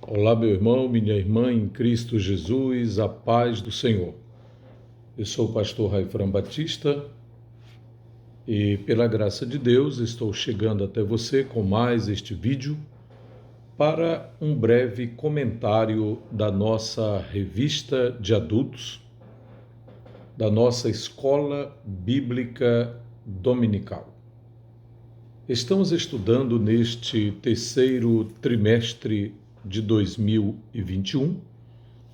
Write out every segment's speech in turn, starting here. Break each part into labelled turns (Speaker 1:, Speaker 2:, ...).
Speaker 1: Olá, meu irmão, minha irmã em Cristo Jesus, a paz do Senhor. Eu sou o pastor Raifran Batista e, pela graça de Deus, estou chegando até você com mais este vídeo para um breve comentário da nossa revista de adultos, da nossa escola bíblica dominical. Estamos estudando neste terceiro trimestre de 2021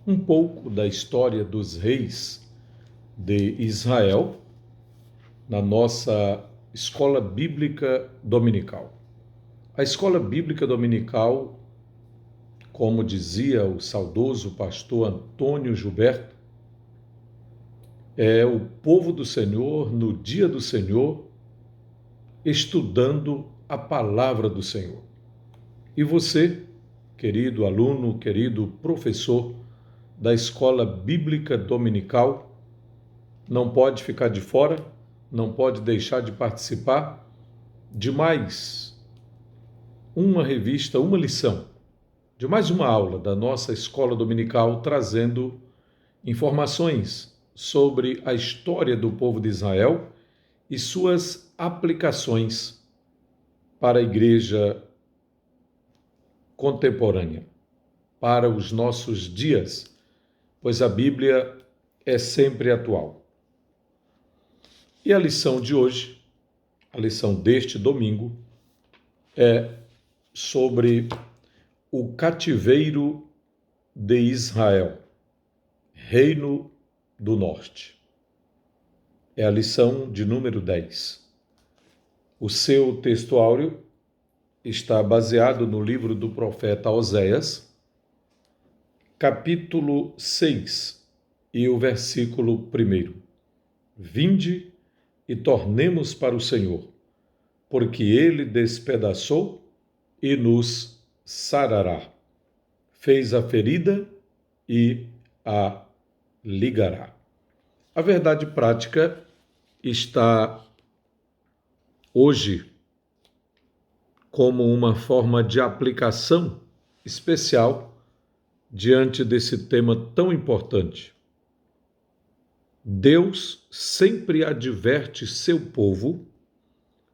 Speaker 1: um pouco da história dos reis de Israel na nossa escola bíblica dominical. A escola bíblica dominical, como dizia o saudoso pastor Antônio Gilberto, é o povo do Senhor no dia do Senhor, estudando a palavra do Senhor. E você, querido aluno, querido professor da escola bíblica dominical, não pode ficar de fora, não pode deixar de participar de mais uma revista, uma lição, de mais uma aula da nossa escola dominical, trazendo informações sobre a história do povo de Israel e suas aplicações para a igreja contemporânea, para os nossos dias, pois a Bíblia é sempre atual. E a lição de hoje, a lição deste domingo, é sobre o cativeiro de Israel, Reino do Norte. É a lição de número 10. O seu texto áureo está baseado no livro do profeta Oséias, capítulo 6, e o versículo 1. Vinde e tornemos para o Senhor, porque ele despedaçou e nos sarará. Fez a ferida e a ligará. A verdade prática está hoje como uma forma de aplicação especial diante desse tema tão importante. Deus sempre adverte seu povo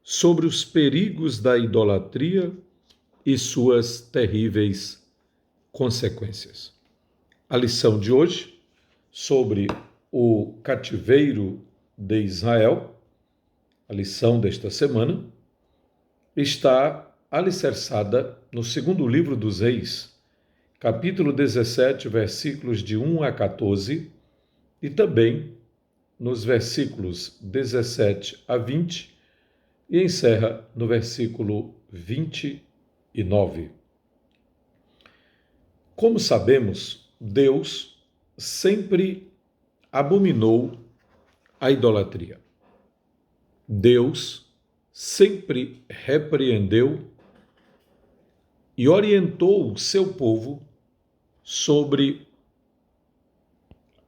Speaker 1: sobre os perigos da idolatria e suas terríveis consequências. A lição de hoje, sobre o cativeiro de Israel, a lição desta semana, está alicerçada no segundo livro dos Reis, capítulo 17, versículos de 1 a 14, e também nos versículos 17 a 20, e encerra no versículo 29. Como sabemos, Deus sempre abominou a idolatria. Deus sempre repreendeu e orientou o seu povo sobre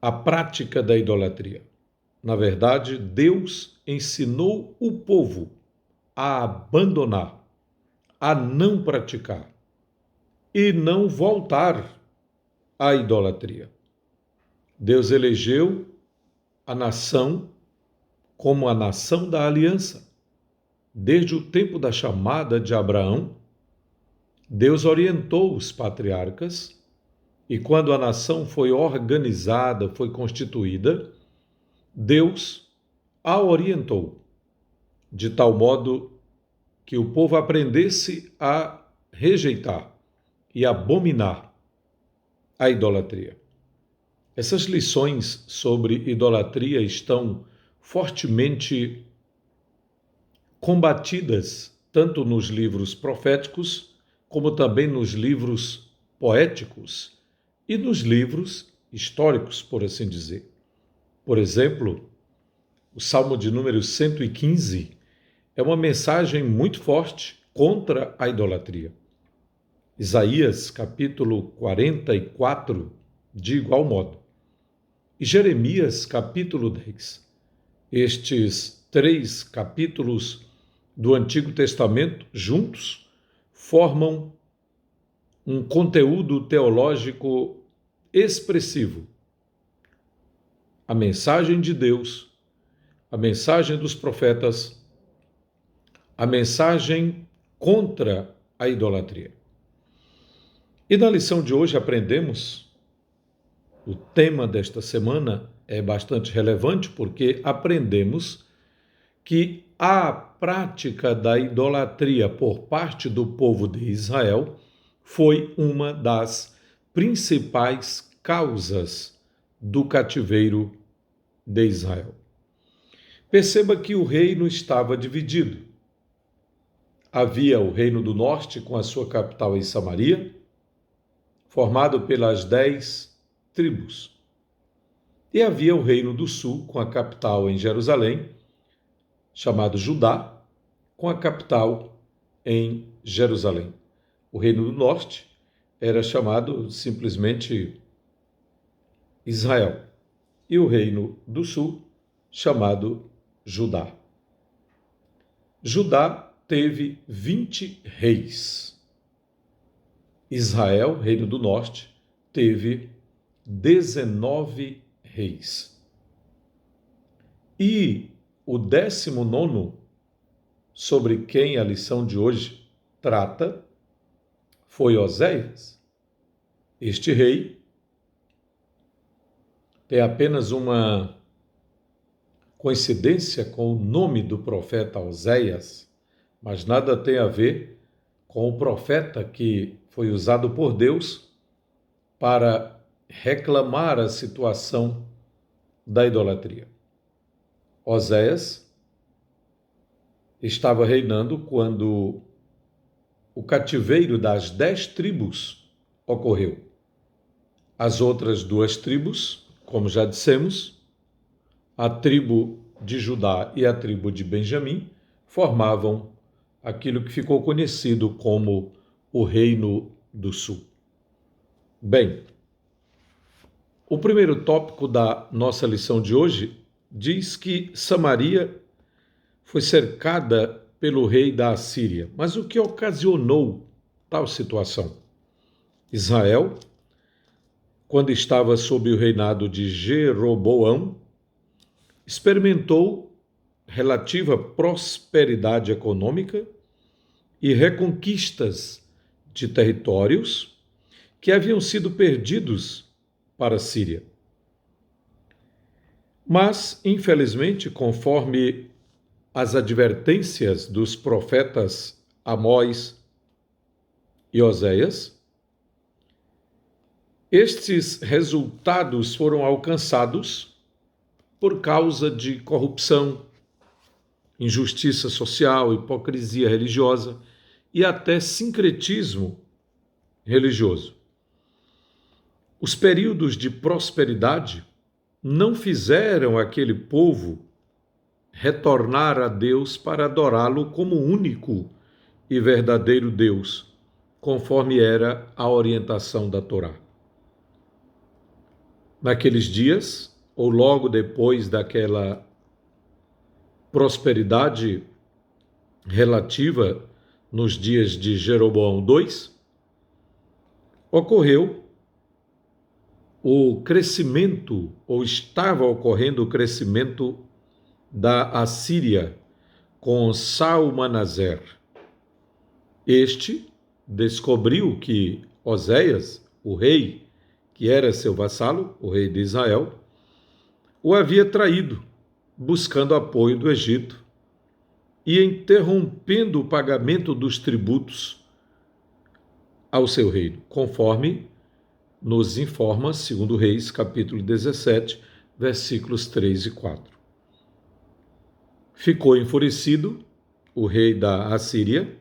Speaker 1: a prática da idolatria. Na verdade, Deus ensinou o povo a abandonar, a não praticar e não voltar à idolatria. Deus elegeu a nação como a nação da aliança. Desde o tempo da chamada de Abraão, Deus orientou os patriarcas e quando a nação foi organizada, foi constituída, Deus a orientou de tal modo que o povo aprendesse a rejeitar e abominar a idolatria. Essas lições sobre idolatria estão fortemente combatidas tanto nos livros proféticos como também nos livros poéticos e nos livros históricos, por assim dizer. Por exemplo, o Salmo de número 115 é uma mensagem muito forte contra a idolatria. Isaías, capítulo 44, de igual modo. E Jeremias, capítulo 10. Estes 3 capítulos do Antigo Testamento, juntos, formam um conteúdo teológico expressivo. A mensagem de Deus, a mensagem dos profetas, a mensagem contra a idolatria. E na lição de hoje aprendemos, o tema desta semana é bastante relevante porque aprendemos que a prática da idolatria por parte do povo de Israel foi uma das principais causas do cativeiro de Israel. Perceba que o reino estava dividido. Havia o reino do norte com a sua capital em Samaria, formado pelas 10 tribos. E havia o reino do sul com a capital em Jerusalém, chamado Judá, com a capital em Jerusalém. O reino do norte era chamado simplesmente Israel, e o reino do sul chamado Judá. Judá teve 20 reis. Israel, reino do norte, teve 19 reis. E o 19º, sobre quem a lição de hoje trata, foi Oséias. Este rei tem apenas uma coincidência com o nome do profeta Oséias, mas nada tem a ver com o profeta que foi usado por Deus para reclamar a situação da idolatria. Oséias estava reinando quando o cativeiro das 10 tribos ocorreu. As outras 2 tribos, como já dissemos, a tribo de Judá e a tribo de Benjamim, formavam aquilo que ficou conhecido como o Reino do Sul. Bem, o primeiro tópico da nossa lição de hoje diz que Samaria foi cercada pelo rei da Assíria. Mas o que ocasionou tal situação? Israel, quando estava sob o reinado de Jeroboão, experimentou relativa prosperidade econômica e reconquistas de territórios que haviam sido perdidos para a Síria. Mas, infelizmente, conforme as advertências dos profetas Amós e Oséias, estes resultados foram alcançados por causa de corrupção, injustiça social, hipocrisia religiosa e até sincretismo religioso. Os períodos de prosperidade não fizeram aquele povo retornar a Deus para adorá-lo como único e verdadeiro Deus, conforme era a orientação da Torá. Naqueles dias, ou logo depois daquela prosperidade relativa nos dias de Jeroboão II, ocorreu o crescimento, ou estava ocorrendo o crescimento da Assíria com Salmanaser. Este descobriu que Oséias, o rei, que era seu vassalo, o rei de Israel, o havia traído, buscando apoio do Egito e interrompendo o pagamento dos tributos ao seu reino, conforme nos informa 2 Reis, capítulo 17, versículos 3 e 4. Ficou enfurecido o rei da Assíria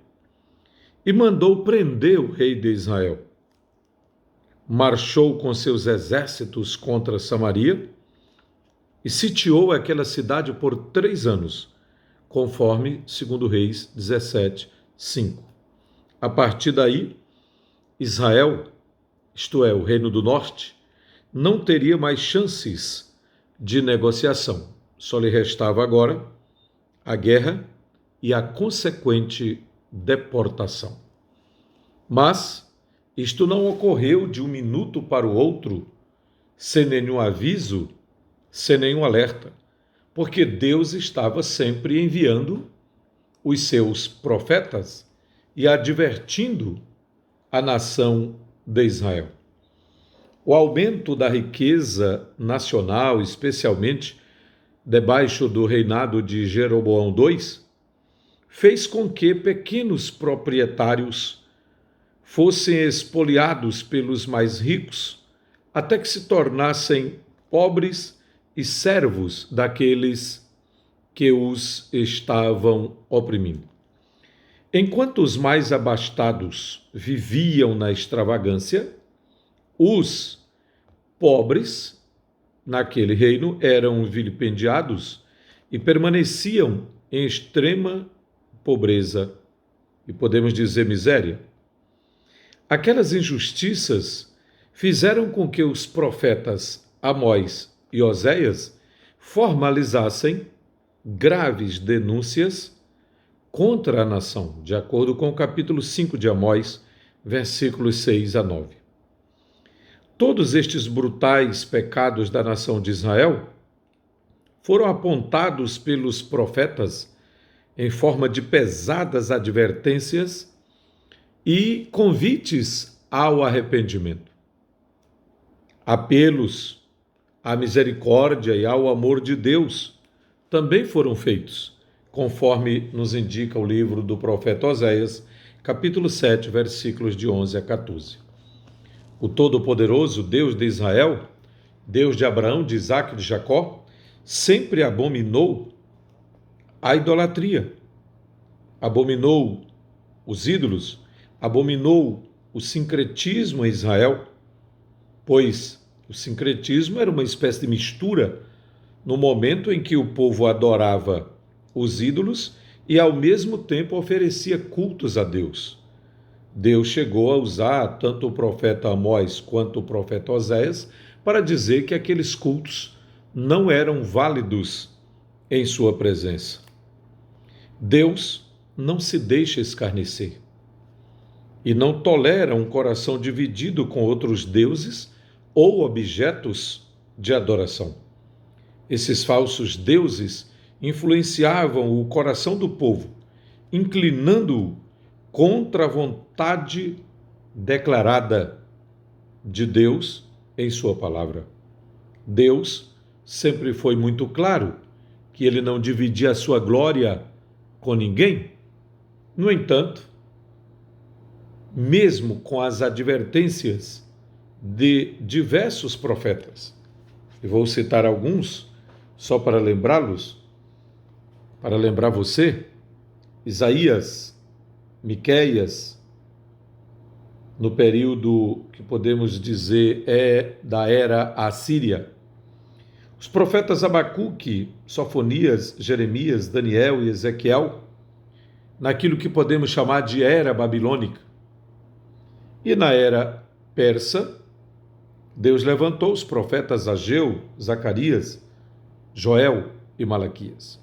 Speaker 1: e mandou prender o rei de Israel. Marchou com seus exércitos contra Samaria e sitiou aquela cidade por 3 anos, conforme 2 Reis 17, 5. A partir daí, Israel, isto é, o Reino do Norte, não teria mais chances de negociação. Só lhe restava agora a guerra e a consequente deportação. Mas Isto não ocorreu de um minuto para o outro, sem nenhum aviso, sem nenhum alerta, porque Deus estava sempre enviando os seus profetas e advertindo a nação de Israel. O aumento da riqueza nacional, especialmente debaixo do reinado de Jeroboão II, fez com que pequenos proprietários fossem expoliados pelos mais ricos, até que se tornassem pobres e servos daqueles que os estavam oprimindo. Enquanto os mais abastados viviam na extravagância, os pobres naquele reino eram vilipendiados e permaneciam em extrema pobreza e podemos dizer miséria. Aquelas injustiças fizeram com que os profetas Amós e Oséias formalizassem graves denúncias contra a nação, de acordo com o capítulo 5 de Amós, versículos 6 a 9. Todos estes brutais pecados da nação de Israel foram apontados pelos profetas em forma de pesadas advertências e convites ao arrependimento. Apelos à misericórdia e ao amor de Deus também foram feitos, conforme nos indica o livro do profeta Oséias, capítulo 7, versículos de 11 a 14. O Todo-Poderoso, Deus de Israel, Deus de Abraão, de Isaque e de Jacó, sempre abominou a idolatria, abominou os ídolos, abominou o sincretismo em Israel, pois o sincretismo era uma espécie de mistura no momento em que o povo adorava os ídolos e ao mesmo tempo oferecia cultos a Deus. Deus chegou a usar tanto o profeta Amós quanto o profeta Oséias para dizer que aqueles cultos não eram válidos em sua presença. Deus não se deixa escarnecer e não tolera um coração dividido com outros deuses ou objetos de adoração. Esses falsos deuses influenciavam o coração do povo, inclinando-o contra a vontade declarada de Deus em sua palavra. Deus sempre foi muito claro que ele não dividia a sua glória com ninguém. No entanto, mesmo com as advertências de diversos profetas, e vou citar alguns só para lembrá-los, para lembrar você, Isaías, Miqueias, no período que podemos dizer é da era assíria. Os profetas Abacuque, Sofonias, Jeremias, Daniel e Ezequiel, naquilo que podemos chamar de era babilônica. E na era persa, Deus levantou os profetas Ageu, Zacarias, Joel e Malaquias.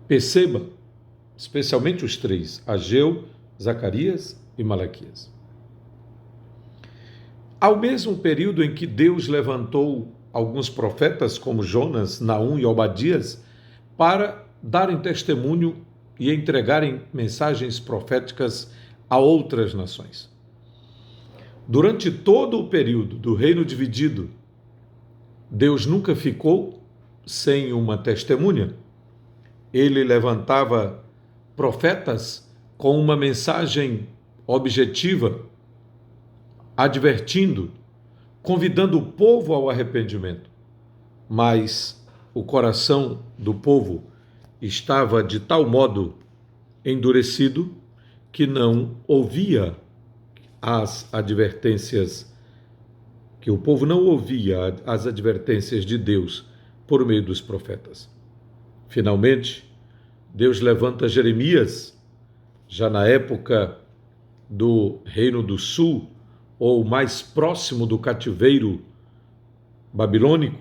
Speaker 1: Perceba, especialmente os três, Ageu, Zacarias e Malaquias. Ao mesmo período em que Deus levantou alguns profetas como Jonas, Naum e Obadias para darem testemunho e entregarem mensagens proféticas a outras nações. Durante todo o período do reino dividido, Deus nunca ficou sem uma testemunha. Ele levantava profetas com uma mensagem objetiva, advertindo, convidando o povo ao arrependimento. Mas o coração do povo estava de tal modo endurecido que não ouvia as advertências, que o povo não ouvia as advertências de Deus por meio dos profetas. Finalmente, Deus levanta Jeremias, já na época do Reino do Sul, ou mais próximo do cativeiro babilônico,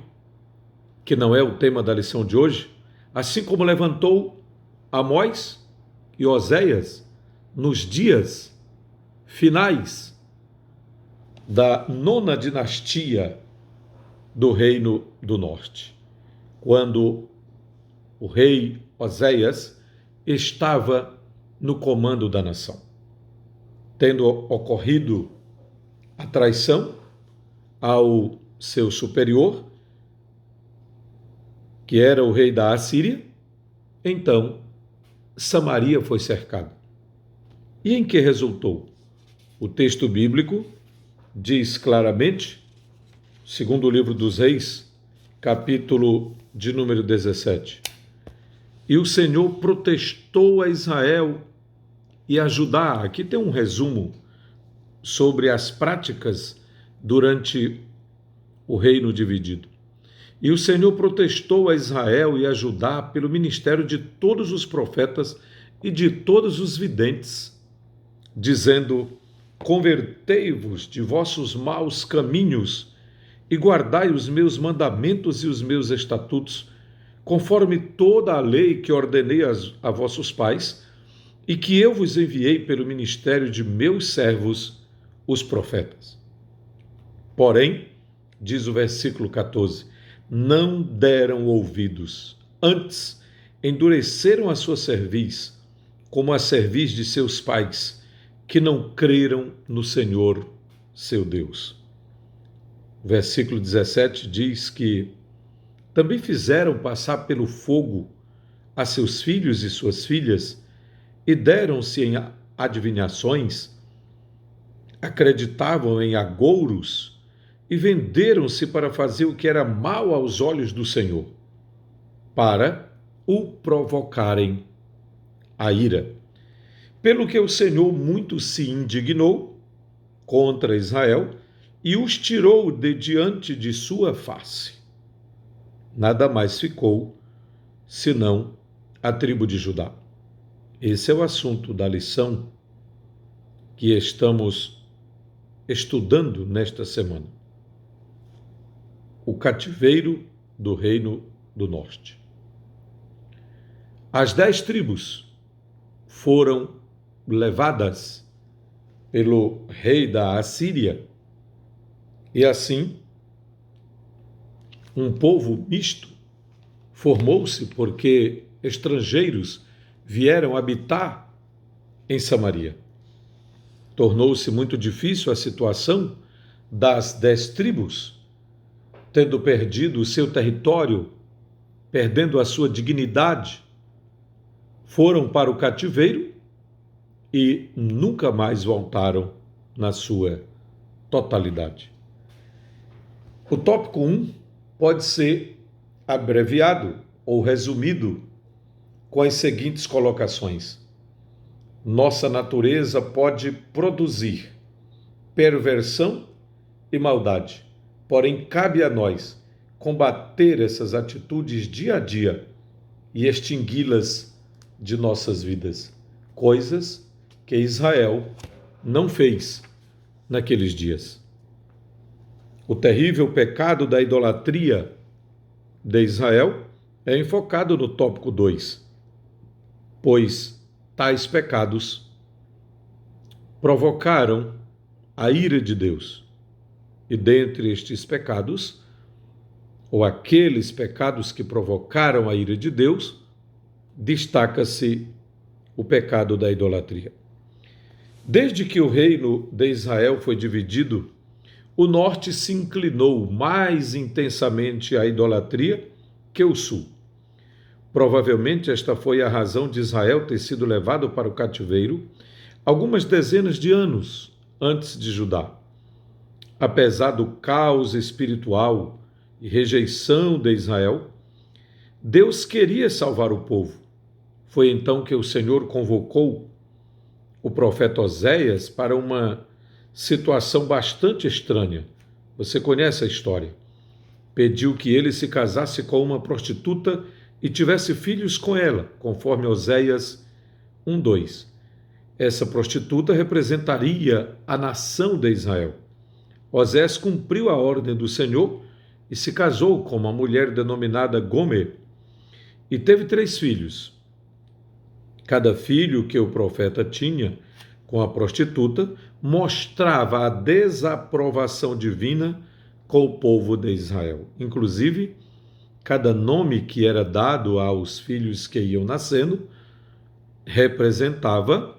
Speaker 1: que não é o tema da lição de hoje, assim como levantou Amós e Oséias nos dias finais da 9ª dinastia do Reino do Norte, quando o rei Oséias estava no comando da nação. Tendo ocorrido a traição ao seu superior, que era o rei da Assíria, então Samaria foi cercada. E em que resultou? O texto bíblico diz claramente, segundo o livro dos Reis, capítulo de número 17, e o Senhor protestou a Israel e a Judá. Aqui tem um resumo sobre as práticas durante o reino dividido. E o Senhor protestou a Israel e a Judá pelo ministério de todos os profetas e de todos os videntes, dizendo: convertei-vos de vossos maus caminhos e guardai os meus mandamentos e os meus estatutos, conforme toda a lei que ordenei a vossos pais e que eu vos enviei pelo ministério de meus servos, os profetas. Porém, diz o versículo 14, não deram ouvidos, antes endureceram a sua cerviz, como a cerviz de seus pais, que não creram no Senhor, seu Deus. O versículo 17 diz que também fizeram passar pelo fogo a seus filhos e suas filhas e deram-se em adivinhações, acreditavam em agouros e venderam-se para fazer o que era mal aos olhos do Senhor, para o provocarem a ira. Pelo que o Senhor muito se indignou contra Israel e os tirou de diante de sua face. Nada mais ficou, senão a tribo de Judá. Esse é o assunto da lição que estamos estudando nesta semana. O cativeiro do Reino do Norte. As 10 tribos foram levadas pelo rei da Assíria e assim um povo misto formou-se porque estrangeiros vieram habitar em Samaria. Tornou-se muito difícil a situação das 10 tribos, tendo perdido o seu território, perdendo a sua dignidade, foram para o cativeiro e nunca mais voltaram na sua totalidade. O tópico 1 pode ser abreviado ou resumido com as seguintes colocações. Nossa natureza pode produzir perversão e maldade, porém cabe a nós combater essas atitudes dia a dia e extingui-las de nossas vidas, coisas que Israel não fez naqueles dias. O terrível pecado da idolatria de Israel é enfocado no tópico 2, pois tais pecados provocaram a ira de Deus. E dentre estes pecados, ou aqueles pecados que provocaram a ira de Deus, destaca-se o pecado da idolatria. Desde que o reino de Israel foi dividido, o norte se inclinou mais intensamente à idolatria que o sul. Provavelmente esta foi a razão de Israel ter sido levado para o cativeiro algumas dezenas de anos antes de Judá. Apesar do caos espiritual e rejeição de Israel, Deus queria salvar o povo. Foi então que o Senhor convocou o profeta Oséias para uma situação bastante estranha. Você conhece a história. Pediu que ele se casasse com uma prostituta e tivesse filhos com ela, conforme Oséias 1:2. Essa prostituta representaria a nação de Israel. Osés cumpriu a ordem do Senhor e se casou com uma mulher denominada Gomer e teve 3 filhos. Cada filho que o profeta tinha com a prostituta mostrava a desaprovação divina com o povo de Israel. Inclusive, cada nome que era dado aos filhos que iam nascendo representava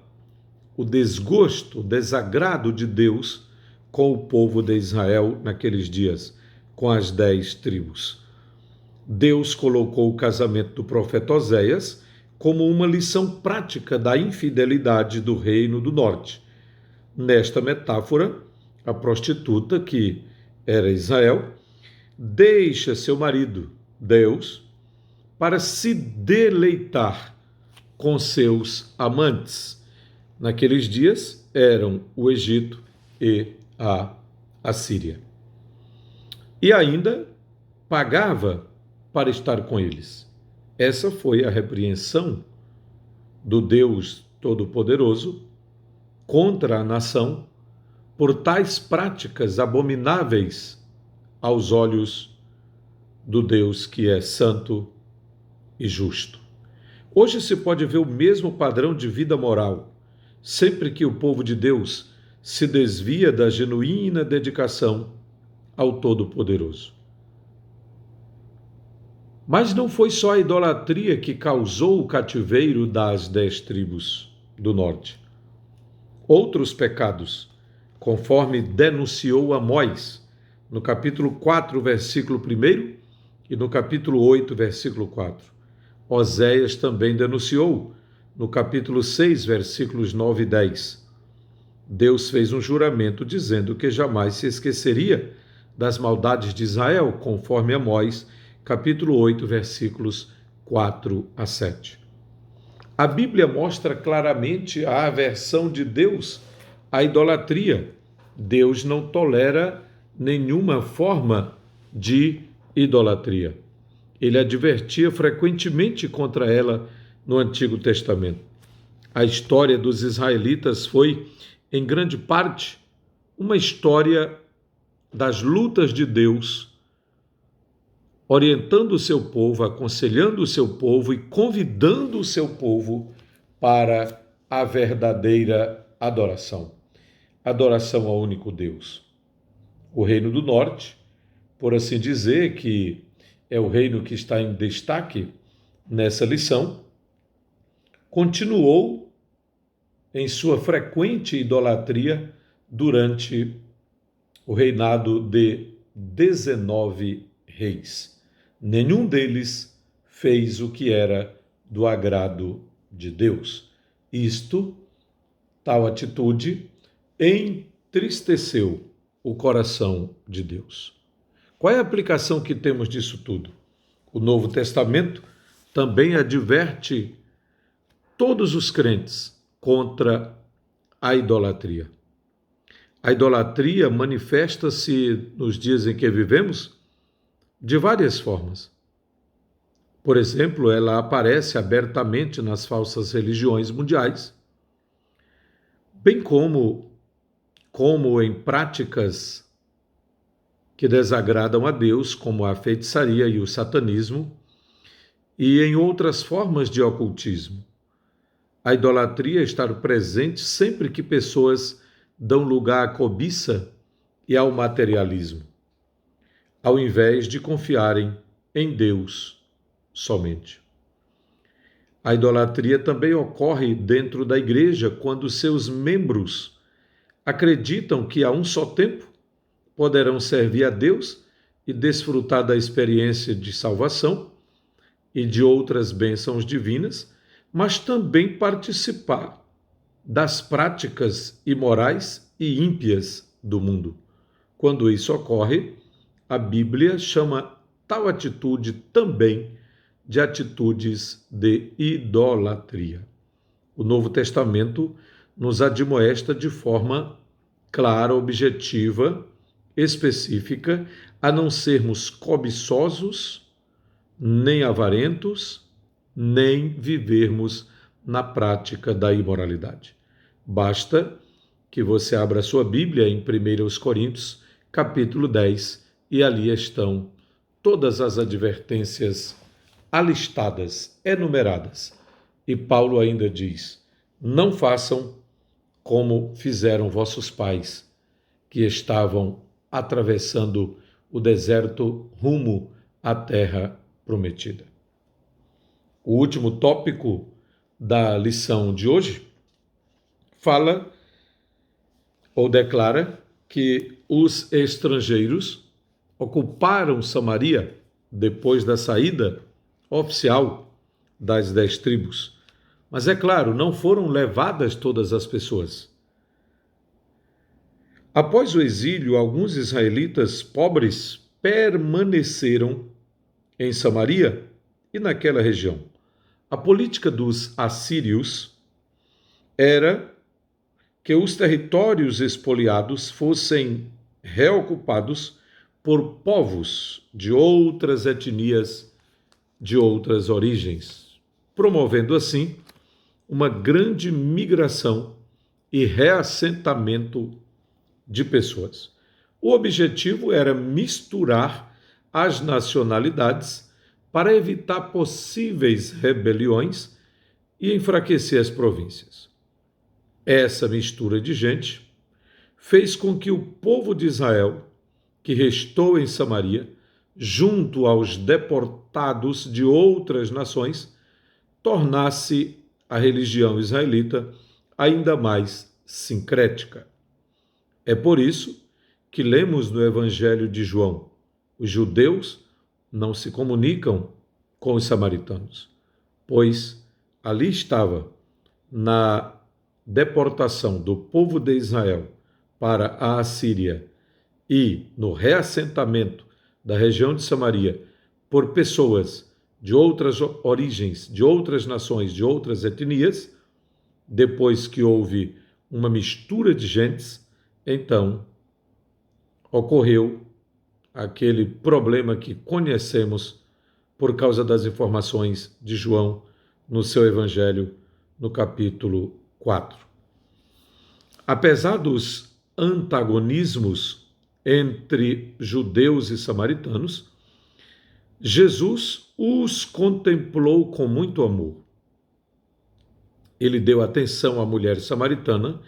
Speaker 1: o desgosto, o desagrado de Deus com o povo de Israel naqueles dias, com as 10 tribos. Deus colocou o casamento do profeta Oséias como uma lição prática da infidelidade do reino do norte. Nesta metáfora, a prostituta, que era Israel, deixa seu marido, Deus, para se deleitar com seus amantes. Naqueles dias eram o Egito e a Assíria. E ainda pagava para estar com eles. Essa foi a repreensão do Deus Todo-Poderoso contra a nação por tais práticas abomináveis aos olhos do Deus que é santo e justo. Hoje se pode ver o mesmo padrão de vida moral, sempre que o povo de Deus se desvia da genuína dedicação ao Todo-Poderoso. Mas não foi só a idolatria que causou o cativeiro das 10 tribos do norte. Outros pecados, conforme denunciou Amós, no capítulo 4, versículo 1 e no capítulo 8, versículo 4. Oséias também denunciou, no capítulo 6, versículos 9 e 10. Deus fez um juramento dizendo que jamais se esqueceria das maldades de Israel, conforme Amós, capítulo 8, versículos 4 a 7. A Bíblia mostra claramente a aversão de Deus à idolatria. Deus não tolera nenhuma forma de idolatria. Ele advertia frequentemente contra ela no Antigo Testamento. A história dos israelitas foi, em grande parte, uma história das lutas de Deus, orientando o seu povo, aconselhando o seu povo e convidando o seu povo para a verdadeira adoração. Adoração ao único Deus. O Reino do Norte, por assim dizer, que é o reino que está em destaque nessa lição, continuou em sua frequente idolatria durante o reinado de 19 reis. Nenhum deles fez o que era do agrado de Deus. Tal atitude, entristeceu o coração de Deus. Qual é a aplicação que temos disso tudo? O Novo Testamento também adverte todos os crentes contra a idolatria. A idolatria manifesta-se nos dias em que vivemos de várias formas. Por exemplo, ela aparece abertamente nas falsas religiões mundiais, bem como em práticas que desagradam a Deus, como a feitiçaria e o satanismo, e em outras formas de ocultismo. A idolatria está presente sempre que pessoas dão lugar à cobiça e ao materialismo, ao invés de confiarem em Deus somente. A idolatria também ocorre dentro da igreja quando seus membros acreditam que a um só tempo poderão servir a Deus e desfrutar da experiência de salvação e de outras bênçãos divinas, mas também participar das práticas imorais e ímpias do mundo. Quando isso ocorre, a Bíblia chama tal atitude também de atitudes de idolatria. O Novo Testamento nos admoesta de forma clara, objetiva, específica, a não sermos cobiçosos, nem avarentos, nem vivermos na prática da imoralidade. Basta que você abra a sua Bíblia em 1 Coríntios, capítulo 10, e ali estão todas as advertências alistadas, enumeradas. E Paulo ainda diz: não façam como fizeram vossos pais, que estavam atravessando o deserto rumo à terra prometida. O último tópico da lição de hoje fala ou declara que os estrangeiros ocuparam Samaria depois da saída oficial das 10 tribos. Mas é claro, não foram levadas todas as pessoas. Após o exílio, alguns israelitas pobres permaneceram em Samaria e naquela região. A política dos assírios era que os territórios expoliados fossem reocupados por povos de outras etnias, de outras origens, promovendo assim uma grande migração e reassentamento de pessoas. O objetivo era misturar as nacionalidades para evitar possíveis rebeliões e enfraquecer as províncias. Essa mistura de gente fez com que o povo de Israel, que restou em Samaria, junto aos deportados de outras nações, tornasse a religião israelita ainda mais sincrética. É por isso que lemos no Evangelho de João: os judeus não se comunicam com os samaritanos, pois ali estava, na deportação do povo de Israel para a Assíria e no reassentamento da região de Samaria por pessoas de outras origens, de outras nações, de outras etnias, depois que houve uma mistura de gentes, então ocorreu aquele problema que conhecemos por causa das informações de João no seu Evangelho, no capítulo 4. Apesar dos antagonismos entre judeus e samaritanos, Jesus os contemplou com muito amor. Ele deu atenção à mulher samaritana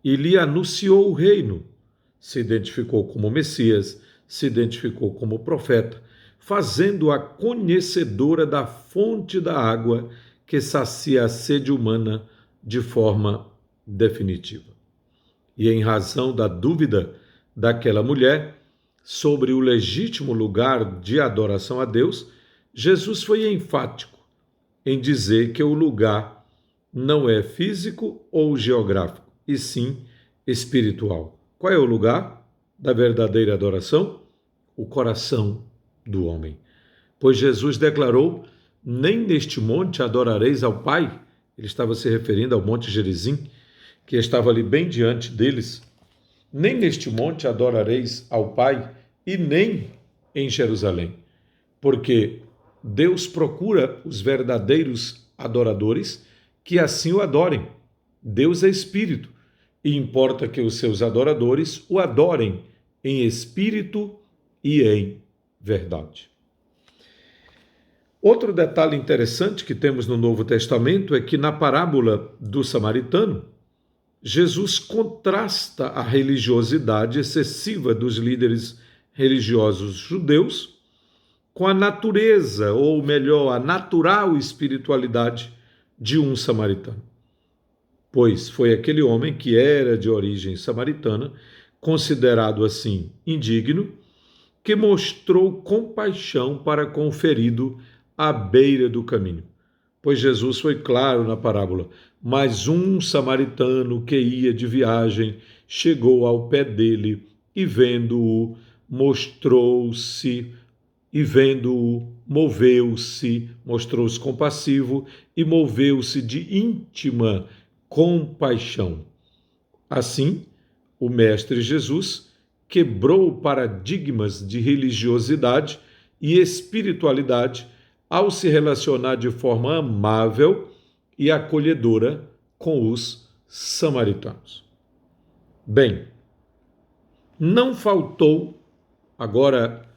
Speaker 1: e lhe anunciou o reino. Se identificou como Messias, se identificou como profeta, fazendo-a conhecedora da fonte da água que sacia a sede humana de forma definitiva. E em razão da dúvida daquela mulher sobre o legítimo lugar de adoração a Deus, Jesus foi enfático em dizer que o lugar não é físico ou geográfico, e sim espiritual. Qual é o lugar da verdadeira adoração? O coração do homem. Pois Jesus declarou: nem neste monte adorareis ao Pai. Ele estava se referindo ao Monte Gerizim, que estava ali bem diante deles. Nem neste monte adorareis ao Pai, e nem em Jerusalém. Porque Deus procura os verdadeiros adoradores que assim o adorem. Deus é espírito, e importa que os seus adoradores o adorem em espírito e em verdade. Outro detalhe interessante que temos no Novo Testamento é que na parábola do samaritano, Jesus contrasta a religiosidade excessiva dos líderes religiosos judeus com a natureza, ou melhor, a natural espiritualidade de um samaritano. Pois foi aquele homem que era de origem samaritana, considerado assim indigno, que mostrou compaixão para com o ferido à beira do caminho. Pois Jesus foi claro na parábola: mas um samaritano que ia de viagem chegou ao pé dele e vendo-o, mostrou-se compassivo e moveu-se de íntima compaixão. Assim, o Mestre Jesus quebrou paradigmas de religiosidade e espiritualidade ao se relacionar de forma amável e acolhedora com os samaritanos. Bem, não faltou, agora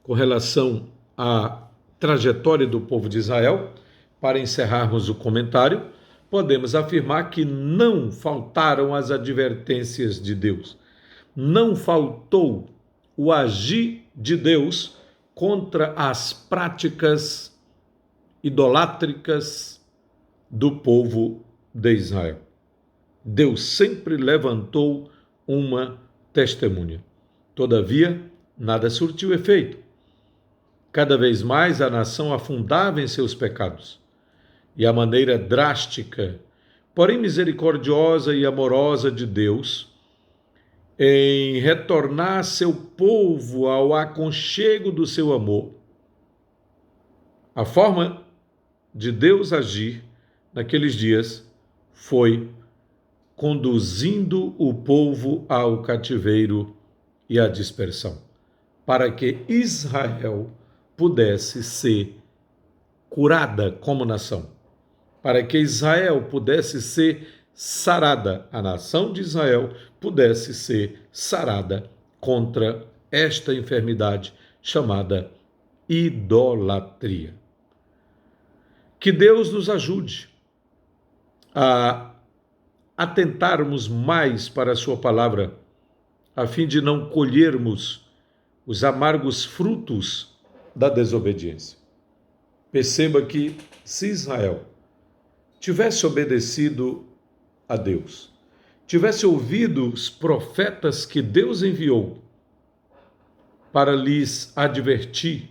Speaker 1: com relação à trajetória do povo de Israel, para encerrarmos o comentário, podemos afirmar que não faltaram as advertências de Deus. Não faltou o agir de Deus contra as práticas idolátricas do povo de Israel. Deus sempre levantou uma testemunha. Todavia, nada surtiu efeito. Cada vez mais a nação afundava em seus pecados. E a maneira drástica, porém misericordiosa e amorosa de Deus, em retornar seu povo ao aconchego do seu amor, a forma de Deus agir naqueles dias foi conduzindo o povo ao cativeiro e à dispersão, para que Israel pudesse ser curada como nação, para que Israel pudesse ser sarada, a nação de Israel pudesse ser sarada contra esta enfermidade chamada idolatria. Que Deus nos ajude a atentarmos mais para a sua palavra, a fim de não colhermos os amargos frutos da desobediência. Perceba que se Israel tivesse obedecido a Deus, tivesse ouvido os profetas que Deus enviou para lhes advertir,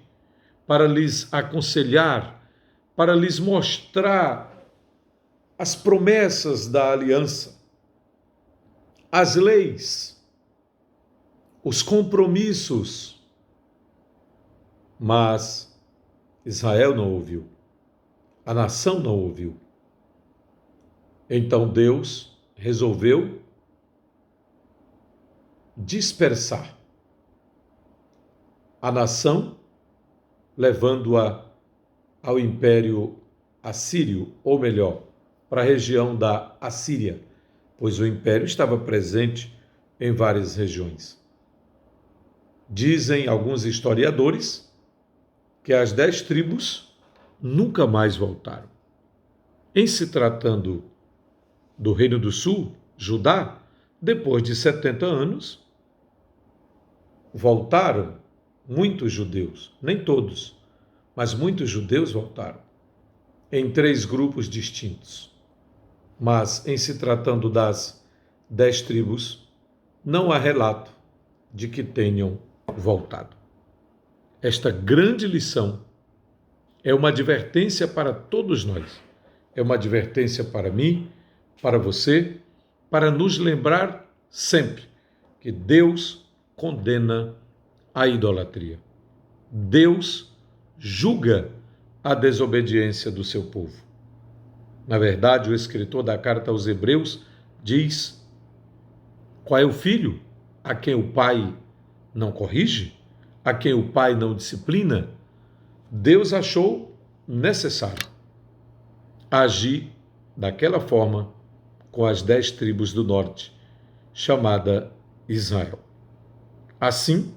Speaker 1: para lhes aconselhar, para lhes mostrar as promessas da aliança, as leis, os compromissos, mas Israel não ouviu, a nação não ouviu. Então Deus resolveu dispersar a nação, levando-a ao Império Assírio, ou melhor, para a região da Assíria, pois o império estava presente em várias regiões. Dizem alguns historiadores que as 10 tribos nunca mais voltaram. Em se tratando do Reino do Sul, Judá, depois de 70 anos, voltaram muitos judeus, nem todos, mas muitos judeus voltaram, em 3 grupos distintos. Mas, em se tratando das 10 tribos, não há relato de que tenham voltado. Esta grande lição é uma advertência para todos nós. É uma advertência para mim, para você, para nos lembrar sempre que Deus condena a idolatria. Deus julga a desobediência do seu povo. Na verdade, o escritor da carta aos Hebreus diz: qual é o filho a quem o pai não corrige, a quem o pai não disciplina? Deus achou necessário agir daquela forma com as 10 tribos do norte, chamada Israel. Assim,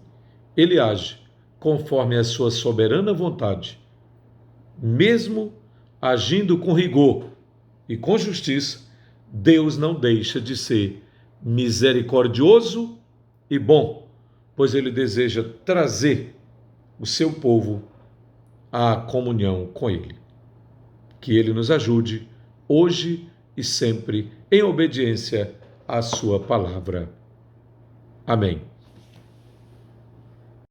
Speaker 1: ele age conforme a sua soberana vontade, mesmo agindo com rigor e com justiça. Deus não deixa de ser misericordioso e bom, pois ele deseja trazer o seu povo à comunhão com ele. Que ele nos ajude hoje e sempre em obediência à sua palavra. Amém.